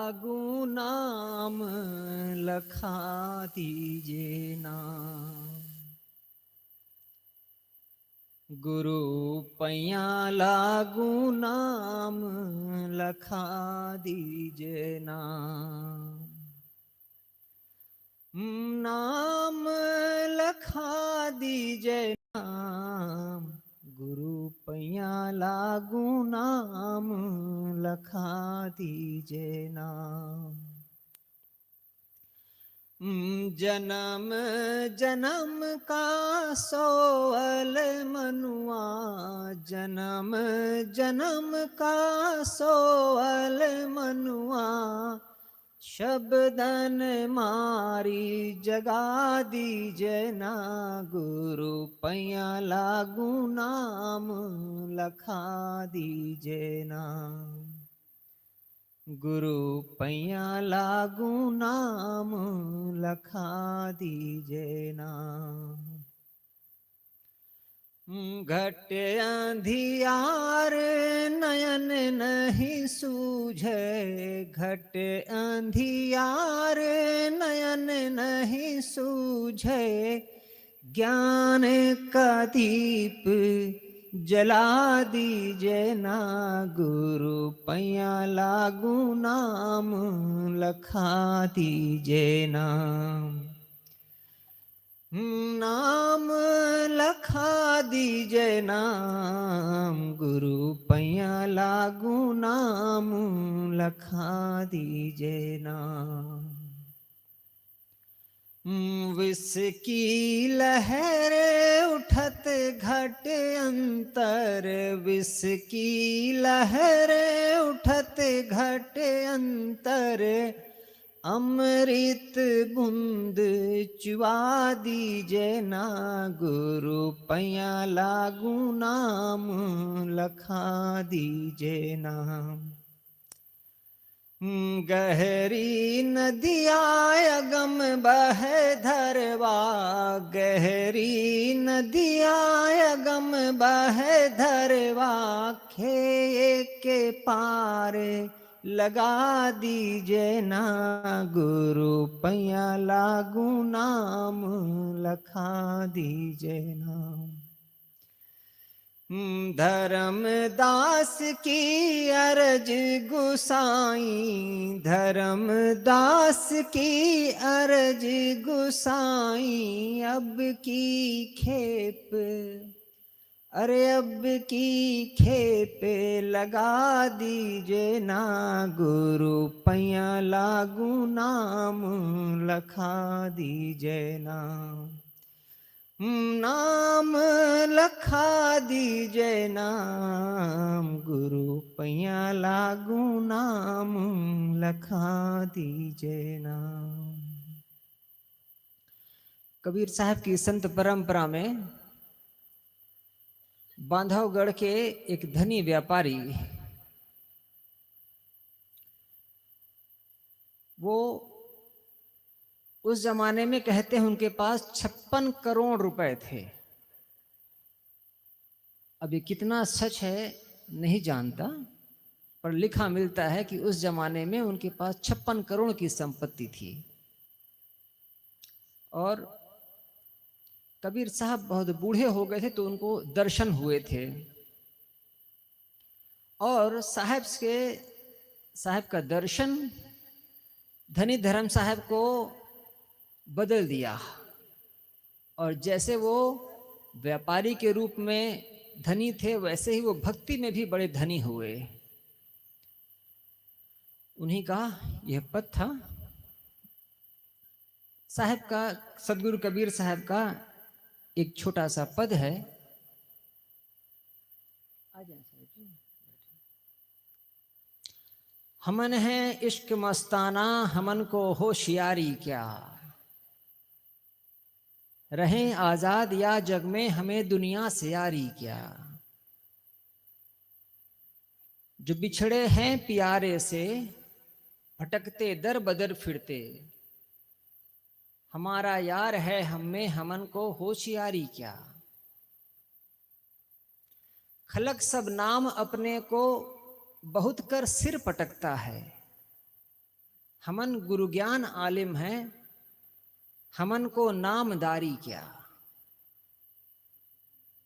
लागू नाम लखा दीजे नाम। गुरु पैया लागू नाम लखा दीजे नाम। नाम लखा दीजे नाम। गुरु पैया लागू नाम लखा दीजे नाम। जन्म जन्म का सोअल मनुआ, जन्म जन्म का सोअल मनुआ। शब्दन मारी जगा दीजे ना। गुरु पैया लागू नाम लखा दीजे नाम। गुरु पैया लागू नाम लखा दीजे नाम। घट अंधियार नयन नहीं सूझे, घट अंधियार नयन नहीं सूझे। ज्ञान का दीप जला दीजे ना। गुरु पैया लागू नाम लखा दीजे नाम। नाम लखा दीजे नाम। गुरु पैया लागू नाम लखा दीजे नाम। विष की लहर उठत घट अंतर, विष की लहर उठत घट अंतर। अमृत बूंद चुआ दीजे ना। गुरु पैया लागू नाम लखा दीजे नाम। गहरी नदिया अगम बह धरवा, गहरी नदिया अगम बह धरवा। खे के पार लगा दीजे ना। गुरु पैया लागू नाम लखा दीजे नाम। धर्मदास की अरज गुसाई, धर्मदास की अरज गुसाई। अब की खेप, अरे अब की खेप लगा दीजे ना। गुरु पैया लागू नाम लखा दीजे नाम। नाम लखा दीजे नाम। गुरु पैया लागू नाम लखा दीजे नाम। कबीर साहब की संत परंपरा में बांधवगढ़ के एक धनी व्यापारी, वो उस जमाने में कहते हैं उनके पास 56 करोड़ रुपए थे। अब ये कितना सच है नहीं जानता, पर लिखा मिलता है कि उस जमाने में उनके पास 56 करोड़ की संपत्ति थी। और कबीर साहब बहुत बूढ़े हो गए थे तो उनको दर्शन हुए थे, और साहब का दर्शन धनी धर्म साहब को बदल दिया। और जैसे वो व्यापारी के रूप में धनी थे, वैसे ही वो भक्ति में भी बड़े धनी हुए। उन्हीं का यह पद था साहब का, सदगुरु कबीर साहब का एक छोटा सा पद है। हमन है इश्क मस्ताना, हमन को होशियारी क्या। रहें आजाद या जग में, हमें दुनिया से यारी क्या। जो बिछड़े हैं प्यारे से, भटकते दर बदर फिरते। हमारा यार है हम में, हमन को होशियारी क्या। खलक सब नाम अपने को, बहुत कर सिर पटकता है। हमन गुरु ज्ञान आलिम है, हमन को नामदारी क्या।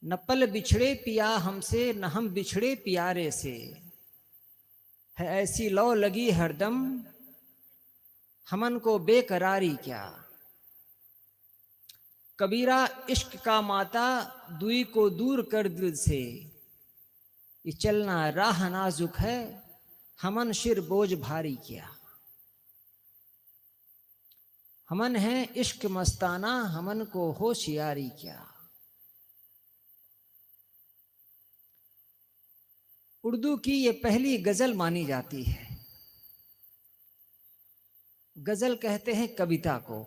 न पल बिछड़े पिया हमसे, न हम बिछड़े प्यारे से, है ऐसी लौ लगी हरदम, हमन को बेकरारी क्या। कबीरा इश्क का माता, दुई को दूर कर दिल से, ये चलना राह नाजुक है, हमन शिर बोझ भारी क्या। हमन है इश्क मस्ताना, हमन को होशियारी क्या। उर्दू की ये पहली गजल मानी जाती है। गजल कहते हैं कविता को।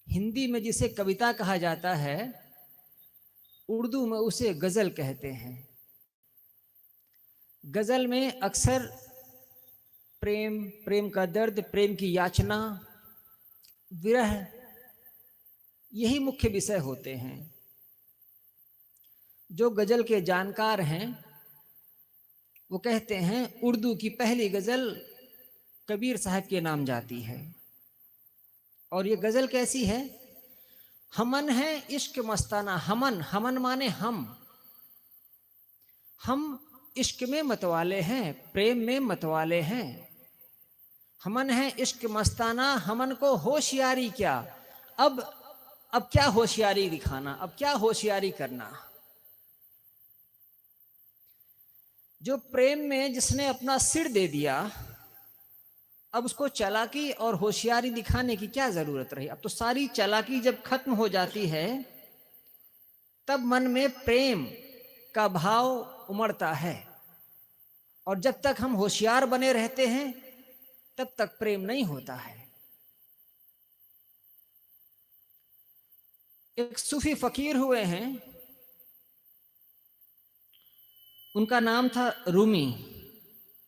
हिंदी में जिसे कविता कहा जाता है, उर्दू में उसे गजल कहते हैं। गजल में अक्सर प्रेम, प्रेम का दर्द, प्रेम की याचना, विरह, यही मुख्य विषय होते हैं। जो गजल के जानकार हैं वो कहते हैं उर्दू की पहली गजल कबीर साहब के नाम जाती है। और ये गजल कैसी है? हमन है इश्क मस्ताना, हमन, हमन माने हम इश्क में मतवाले हैं, प्रेम में मतवाले हैं। हमन है इश्क मस्ताना, हमन को होशियारी क्या। अब क्या होशियारी दिखाना, अब क्या होशियारी करना। जो प्रेम में जिसने अपना सिर दे दिया, अब उसको चालाकी और होशियारी दिखाने की क्या जरूरत रही। अब तो सारी चालाकी जब खत्म हो जाती है, तब मन में प्रेम का भाव उमड़ता है। और जब तक हम होशियार बने रहते हैं, तब तक प्रेम नहीं होता है। एक सूफी फकीर हुए हैं, उनका नाम था रूमी,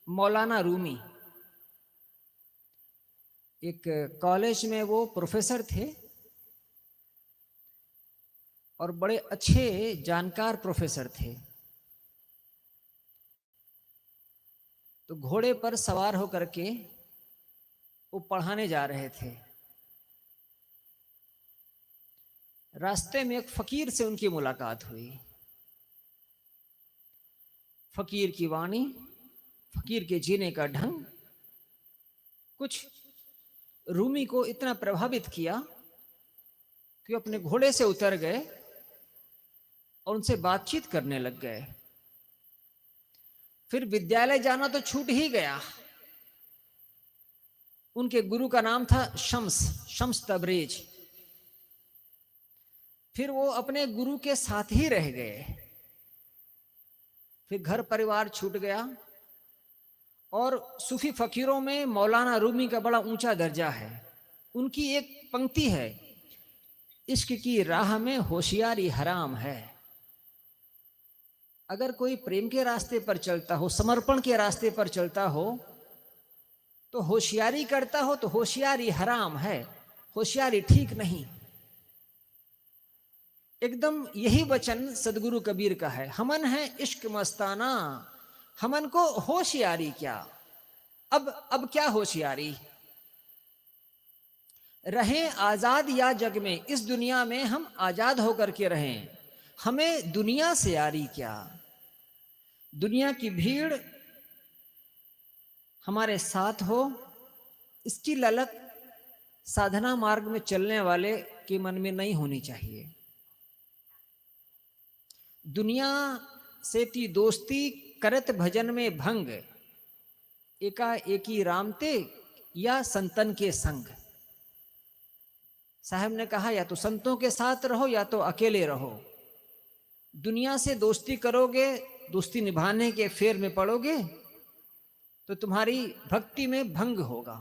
मौलाना रूमी। एक कॉलेज में वो प्रोफेसर थे और बड़े अच्छे जानकार प्रोफेसर थे। तो घोड़े पर सवार होकर के वो पढ़ाने जा रहे थे। रास्ते में एक फकीर से उनकी मुलाकात हुई। फकीर की वाणी, फकीर के जीने का ढंग कुछ रूमी को इतना प्रभावित किया कि अपने घोड़े से उतर गए और उनसे बातचीत करने लग गए। फिर विद्यालय जाना तो छूट ही गया। उनके गुरु का नाम था शम्स तबरेज। फिर वो अपने गुरु के साथ ही रह गए। फिर घर परिवार छूट गया। और सूफी फकीरों में मौलाना रूमी का बड़ा ऊंचा दर्जा है। उनकी एक पंक्ति है, इश्क की राह में होशियारी हराम है। अगर कोई प्रेम के रास्ते पर चलता हो, समर्पण के रास्ते पर चलता हो, तो होशियारी करता हो तो होशियारी हराम है, होशियारी ठीक नहीं। एकदम यही वचन सदगुरु कबीर का है। हमन है इश्क मस्ताना, हमन को होशियारी क्या। अब क्या होशियारी। रहें आजाद या जग में, इस दुनिया में हम आजाद होकर के रहें। हमें दुनिया से यारी क्या। दुनिया की भीड़ हमारे साथ हो, इसकी ललक साधना मार्ग में चलने वाले के मन में नहीं होनी चाहिए। दुनिया से ती दोस्ती करत भजन में भंग, एका एकी रामते या संतन के संग। साहब ने कहा या तो संतों के साथ रहो या तो अकेले रहो। दुनिया से दोस्ती करोगे, दोस्ती निभाने के फेर में पड़ोगे तो तुम्हारी भक्ति में भंग होगा।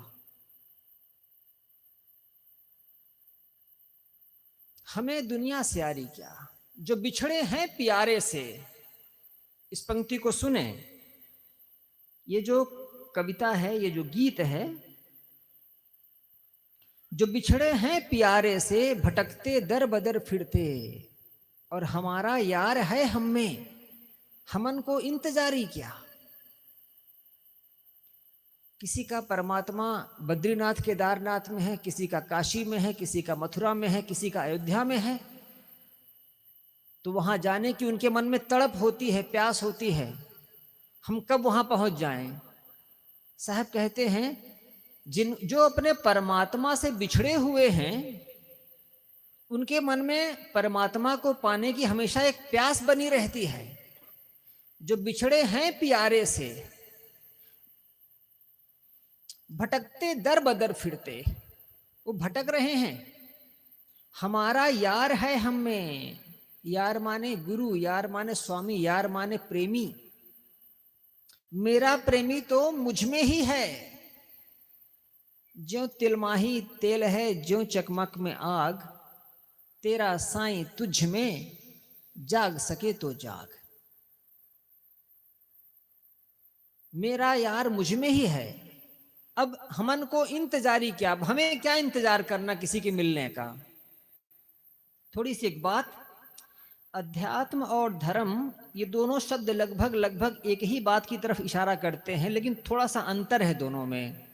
हमें दुनिया से यारी क्या, जो बिछड़े हैं प्यारे से। इस पंक्ति को सुने। ये जो कविता है, ये जो गीत है, जो बिछड़े हैं प्यारे से, भटकते दर बदर फिरते, और हमारा यार है हम में, हमन को इंतजारी क्या। किसी का परमात्मा बद्रीनाथ केदारनाथ में है, किसी का काशी में है, किसी का मथुरा में है, किसी का अयोध्या में है। तो वहां जाने की उनके मन में तड़प होती है, प्यास होती है, हम कब वहां पहुंच जाएं। साहब कहते हैं जिन जो अपने परमात्मा से बिछड़े हुए हैं, उनके मन में परमात्मा को पाने की हमेशा एक प्यास बनी रहती है। जो बिछड़े हैं प्यारे से, भटकते दर बदर फिरते, वो भटक रहे हैं। हमारा यार है हम में, यार माने गुरु, यार माने स्वामी, यार माने प्रेमी। मेरा प्रेमी तो मुझ में ही है। ज्यों तिलमाही तेल है, ज्यों चकमक में आग, तेरा साईं तुझ में जाग सके तो जाग। मेरा यार मुझ में ही है। अब हमन को इंतजारी क्या, अब हमें क्या इंतजार करना किसी के मिलने का। थोड़ी सी एक बात, अध्यात्म और धर्म ये दोनों शब्द लगभग लगभग एक ही बात की तरफ इशारा करते हैं, लेकिन थोड़ा सा अंतर है दोनों में।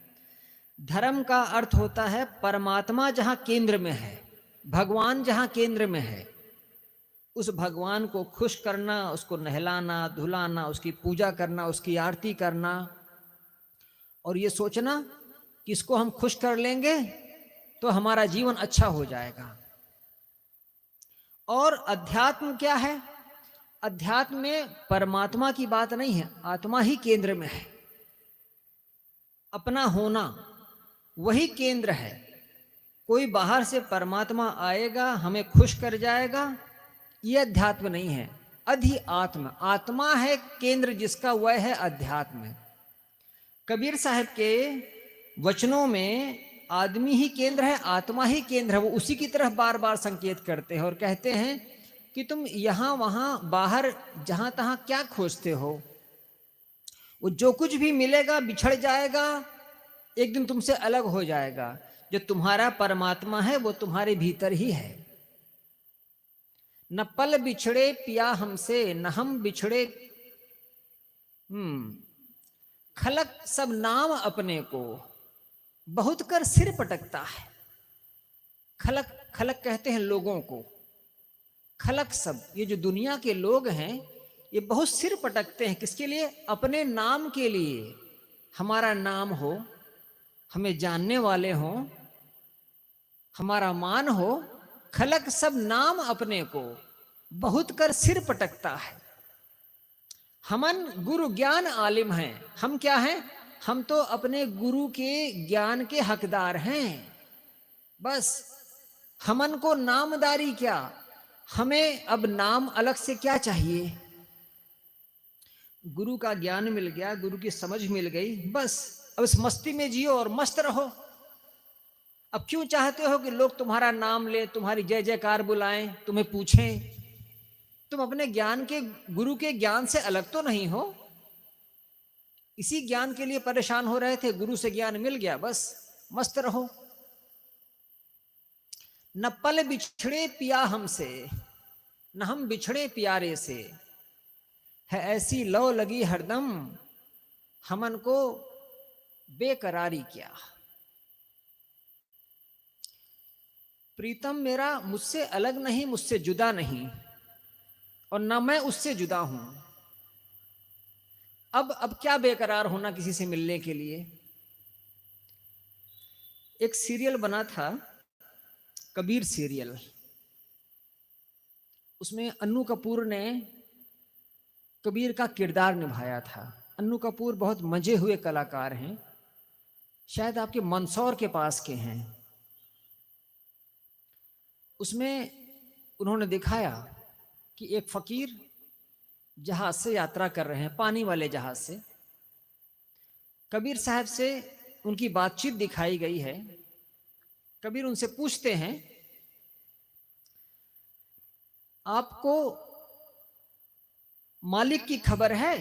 धर्म का अर्थ होता है परमात्मा जहां केंद्र में है, भगवान जहां केंद्र में है, उस भगवान को खुश करना, उसको नहलाना धुलाना, उसकी पूजा करना, उसकी आरती करना, और ये सोचना कि इसको हम खुश कर लेंगे तो हमारा जीवन अच्छा हो जाएगा। और अध्यात्म क्या है? अध्यात्म में परमात्मा की बात नहीं है, आत्मा ही केंद्र में है। अपना होना वही केंद्र है। कोई बाहर से परमात्मा आएगा हमें खुश कर जाएगा, यह अध्यात्म नहीं है। अधि आत्म, आत्मा है केंद्र जिसका, वह है अध्यात्म। कबीर साहब के वचनों में आदमी ही केंद्र है, आत्मा ही केंद्र है। वो उसी की तरफ बार बार संकेत करते हैं और कहते हैं कि तुम यहां वहां बाहर जहां तहां क्या खोजते हो, वो जो कुछ भी मिलेगा बिछड़ जाएगा, एक दिन तुमसे अलग हो जाएगा। जो तुम्हारा परमात्मा है वो तुम्हारे भीतर ही है। न पल बिछड़े पिया हमसे, न हम बिछड़े खलक सब नाम अपने को, बहुत कर सिर पटकता है। खलक, खलक कहते हैं लोगों को। खलक सब, ये जो दुनिया के लोग हैं ये बहुत सिर पटकते हैं। किसके लिए? अपने नाम के लिए। हमारा नाम हो, हमें जानने वाले हों, हमारा मान हो। खलक सब नाम अपने को, बहुत कर सिर पटकता है। हमन गुरु ज्ञान आलिम हैं। हम क्या हैं? हम तो अपने गुरु के ज्ञान के हकदार हैं। बस हमन को नामदारी क्या, हमें अब नाम अलग से क्या चाहिए। गुरु का ज्ञान मिल गया, गुरु की समझ मिल गई, बस अब इस मस्ती में जियो और मस्त रहो। अब क्यों चाहते हो कि लोग तुम्हारा नाम ले, तुम्हारी जय जयकार बुलाएं, तुम्हें पूछें? तुम अपने ज्ञान के, गुरु के ज्ञान से अलग तो नहीं हो। इसी ज्ञान के लिए परेशान हो रहे थे, गुरु से ज्ञान मिल गया, बस मस्त रहो। न पल बिछड़े पिया हमसे, न हम बिछड़े प्यारे से, है ऐसी लौ लगी हरदम, हमन को बेकरारी क्या। प्रीतम मेरा मुझसे अलग नहीं, मुझसे जुदा नहीं, और न मैं उससे जुदा हूं। अब क्या बेकरार होना किसी से मिलने के लिए। एक सीरियल बना था, कबीर सीरियल। उसमें अन्नू कपूर ने कबीर का किरदार निभाया था। अन्नू कपूर बहुत मजे हुए कलाकार हैं, शायद आपके मंदसौर के पास के हैं। उसमें उन्होंने दिखाया कि एक फकीर जहाज से यात्रा कर रहे हैं, पानी वाले जहाज से। कबीर साहब से उनकी बातचीत दिखाई गई है। कबीर उनसे पूछते हैं, आपको मालिक की खबर है?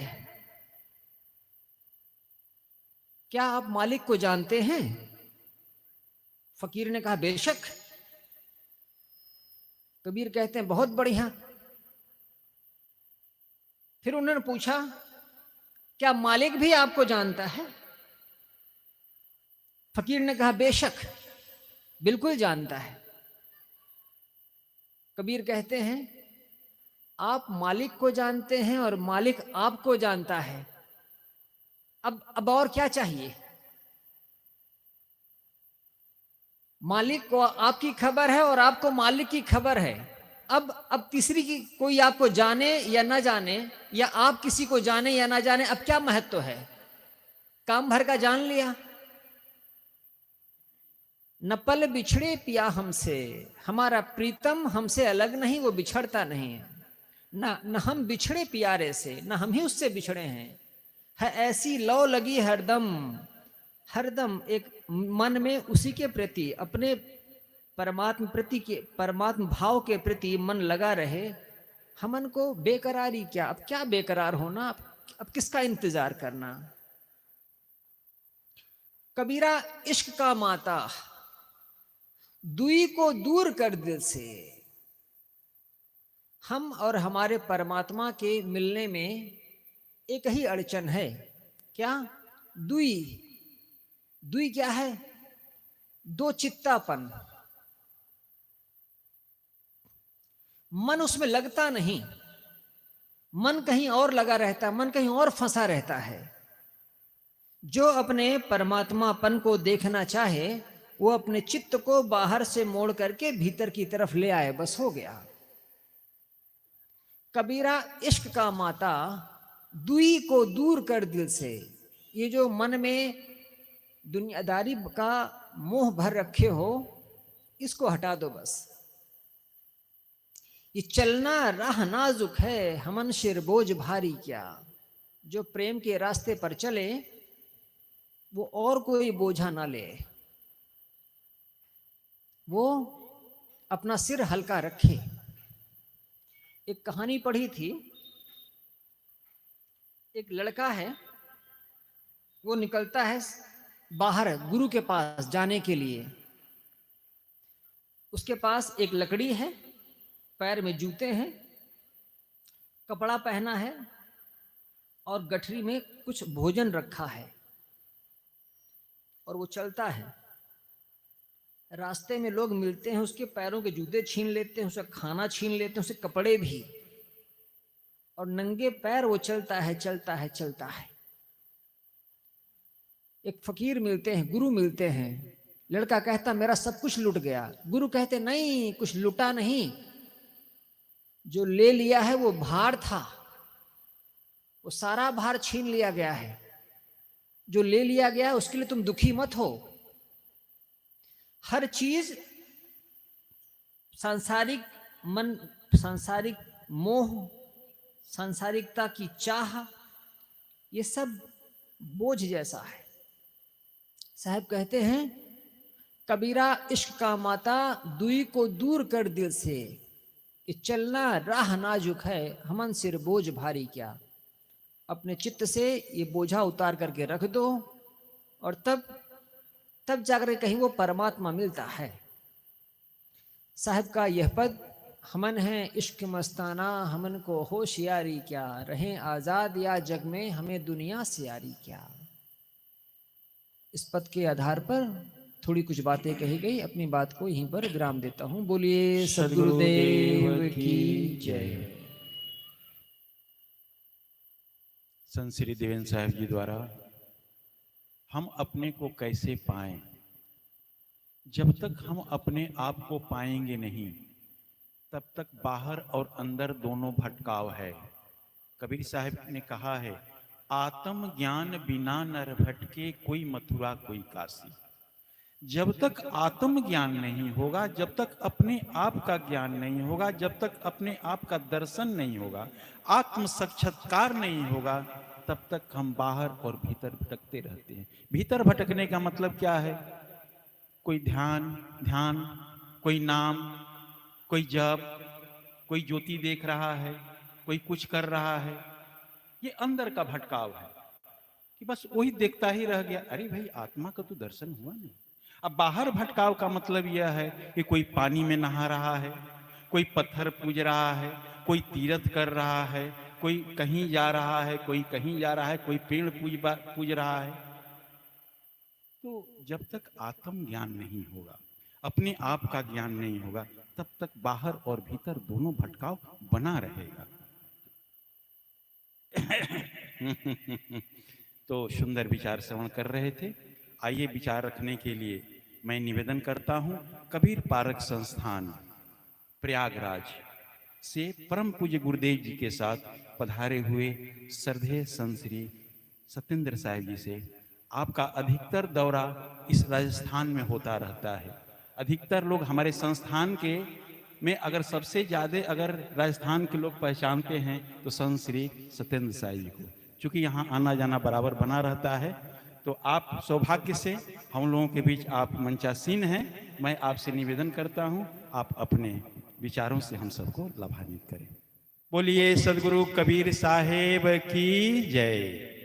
क्या आप मालिक को जानते हैं? फकीर ने कहा, बेशक। कबीर कहते हैं, बहुत बढ़िया। फिर उन्होंने पूछा, क्या मालिक भी आपको जानता है? फकीर ने कहा बेशक, बिल्कुल जानता है। कबीर कहते हैं आप मालिक को जानते हैं और मालिक आपको जानता है, अब और क्या चाहिए? मालिक को आपकी खबर है और आपको मालिक की खबर है। अब तीसरी की कोई आपको जाने या ना जाने, या आप किसी को जाने या ना जाने, अब क्या महत्व है? काम भर का जान लिया। न पल बिछड़े पिया हमसे, हमारा प्रीतम हमसे अलग नहीं, वो बिछड़ता नहीं। न हम बिछड़े प्यारे से, न हम ही उससे बिछड़े हैं। है ऐसी लौ लगी हरदम, हरदम एक मन में उसी के प्रति, अपने परमात्म भाव के प्रति मन लगा रहे। हमन को बेकरारी क्या, अब क्या बेकरार होना, अब किसका इंतजार करना। कबीरा इश्क का माता दुई को दूर कर दिल से। हम और हमारे परमात्मा के मिलने में एक ही अड़चन है, क्या? दुई। दुई क्या है? दो चित्तापन। मन उसमें लगता नहीं, मन कहीं और लगा रहता है, मन कहीं और फंसा रहता है। जो अपने परमात्मापन को देखना चाहे वो अपने चित्त को बाहर से मोड़ करके भीतर की तरफ ले आए, बस हो गया। कबीरा इश्क का माता दुई को दूर कर दिल से। ये जो मन में दुनियादारी का मोह भर रखे हो, इसको हटा दो बस। ये चलना राह नाजुक है, हमन सिर बोझ भारी क्या। जो प्रेम के रास्ते पर चले वो और कोई बोझा ना ले, वो अपना सिर हल्का रखे। एक कहानी पढ़ी थी, एक लड़का है, वो निकलता है बाहर गुरु के पास जाने के लिए। उसके पास एक लकड़ी है, पैर में जूते हैं, कपड़ा पहना है और गठरी में कुछ भोजन रखा है, और वो चलता है। रास्ते में लोग मिलते हैं, उसके पैरों के जूते छीन लेते हैं, उसका खाना छीन लेते हैं, उसके कपड़े भी, और नंगे पैर वो चलता है चलता है चलता है। एक फकीर मिलते हैं, गुरु मिलते हैं। लड़का कहता मेरा सब कुछ लुट गया। गुरु कहते नहीं, कुछ लुटा नहीं, जो ले लिया है वो भार था, वो सारा भार छीन लिया गया है। जो ले लिया गया है उसके लिए तुम दुखी मत हो। हर चीज सांसारिक मन, सांसारिक मोह, सांसारिकता की चाह, ये सब बोझ जैसा है। साहब कहते हैं कबीरा इश्क का माता दुई को दूर कर दिल से। कि चलना राह नाजुक है, हमन सिर बोझ भारी क्या। अपने चित्त से ये बोझा उतार करके रख दो, और तब जाकर कहीं वो परमात्मा मिलता है। साहब का यह पद, हमन है इश्क मस्ताना, हमन को होशियारी क्या। रहें आजाद या जग में, हमें दुनिया से यारी क्या। इस पद के आधार पर थोड़ी कुछ बातें कही गई, अपनी बात को यहीं पर विराम देता हूं। बोलिए सद्गुरुदेव की जय। संत श्री देवेंद्र साहब जी द्वारा हम अपने को कैसे पाएं। जब तक हम अपने आप को पाएंगे नहीं, तब तक बाहर और अंदर दोनों भटकाव है। कबीर साहब ने कहा है, आत्म ज्ञान बिना नर भटके, कोई मथुरा कोई काशी। जब तक आत्म ज्ञान नहीं होगा, जब तक अपने आप का ज्ञान नहीं होगा, जब तक अपने आप का दर्शन नहीं होगा, आत्म साक्षात्कार नहीं होगा, तब तक हम बाहर और भीतर भटकते रहते हैं। भीतर भटकने का मतलब क्या है? कोई ध्यान, कोई नाम, कोई जप, कोई ज्योति देख रहा है, कोई कुछ कर रहा है। ये अंदर का भटकाव है कि बस वही देखता ही रह गया। अरे भाई, आत्मा का तो दर्शन हुआ नहीं। अब बाहर भटकाव का मतलब यह है कि कोई पानी में नहा रहा है, कोई पत्थर पूज रहा है, कोई तीर्थ कर रहा है, कोई कहीं जा रहा है, कोई कहीं जा रहा है, कोई पेड़ पूज रहा है। तो जब तक आत्म ज्ञान नहीं होगा, अपने आप का ज्ञान नहीं होगा, तब तक बाहर और भीतर दोनों भटकाव बना रहेगा। तो सुंदर विचार श्रवण कर रहे थे। आइए विचार रखने के लिए मैं निवेदन करता हूँ, कबीर पारक संस्थान प्रयागराज से परम पूज्य गुरुदेव जी के साथ पधारे हुए श्रद्धेय संत श्री सत्येंद्र साहिब जी से, आपका अधिकतर दौरा इस राजस्थान में होता रहता है। अधिकतर लोग हमारे संस्थान के में अगर सबसे ज़्यादा अगर राजस्थान के लोग पहचानते हैं तो संत श्री सत्येंद्र साहिब जी को, चूँकि यहाँ आना जाना बराबर बना रहता है। तो आप सौभाग्य से हम लोगों के बीच आप मंचासीन हैं। मैं आपसे निवेदन करता हूँ, आप अपने विचारों से हम सबको लाभान्वित करें। बोलिए सदगुरु कबीर साहेब की जय।